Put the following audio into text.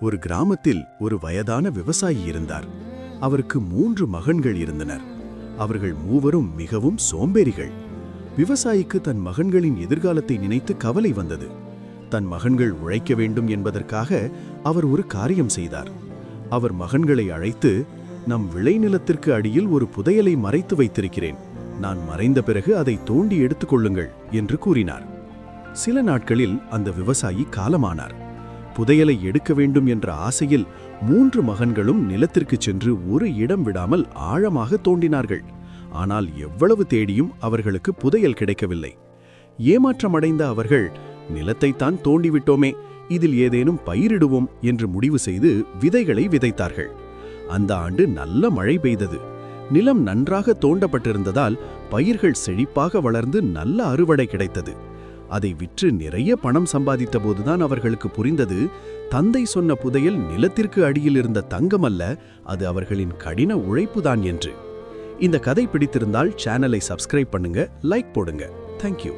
ஒரு கிராமத்தில் ஒரு வயதான விவசாயி இருந்தார். அவருக்கு 3 மகன்கள் இருந்தனர். அவர்கள் மூவரும் மிகவும் சோம்பேறிகள். விவசாயிக்கு தன் மகன்களின் எதிர்காலத்தை நினைத்து கவலை வந்தது. தன் மகன்கள் உழைக்க வேண்டும் என்பதற்காக அவர் ஒரு காரியம் செய்தார். அவர் மகன்களை அழைத்து, நம் விளைநிலத்திற்கு அடியில் ஒரு புதையலை மறைத்து வைத்திருக்கிறேன். நான் மறைந்த பிறகு அதை தோண்டி எடுத்துக்கொள்ளுங்கள் என்று கூறினார். சில நாட்களில் அந்த விவசாயி காலமானார். புதையலை எடுக்க வேண்டும் என்ற ஆசையில் 3 மகன்களும் நிலத்திற்கு சென்று ஒரு இடம் விடாமல் ஆழமாக தோண்டினார்கள். ஆனால் எவ்வளவு தேடியும் அவர்களுக்கு புதையல் கிடைக்கவில்லை. ஏமாற்றமடைந்த அவர்கள், நிலத்தைத்தான் தோண்டிவிட்டோமே, இதில் ஏதேனும் பயிரிடுவோம் என்று முடிவு செய்து விதைகளை விதைத்தார்கள். அந்த ஆண்டு நல்ல மழை பெய்தது. நிலம் நன்றாக தோண்டப்பட்டிருந்ததால் பயிர்கள் செழிப்பாக வளர்ந்து நல்ல அறுவடை கிடைத்தது. அதை விற்று நிறைய பணம் சம்பாதித்த போதுதான் அவர்களுக்கு புரிந்தது, தந்தை சொன்ன புதையல் நிலத்திற்கு அடியில் இருந்த தங்கமல்ல, அது அவர்களின் கடின உழைப்புதான் என்று. இந்த கதை பிடித்திருந்தால் சேனலை சப்ஸ்கிரைப் பண்ணுங்க, லைக் போடுங்க. தேங்க்யூ.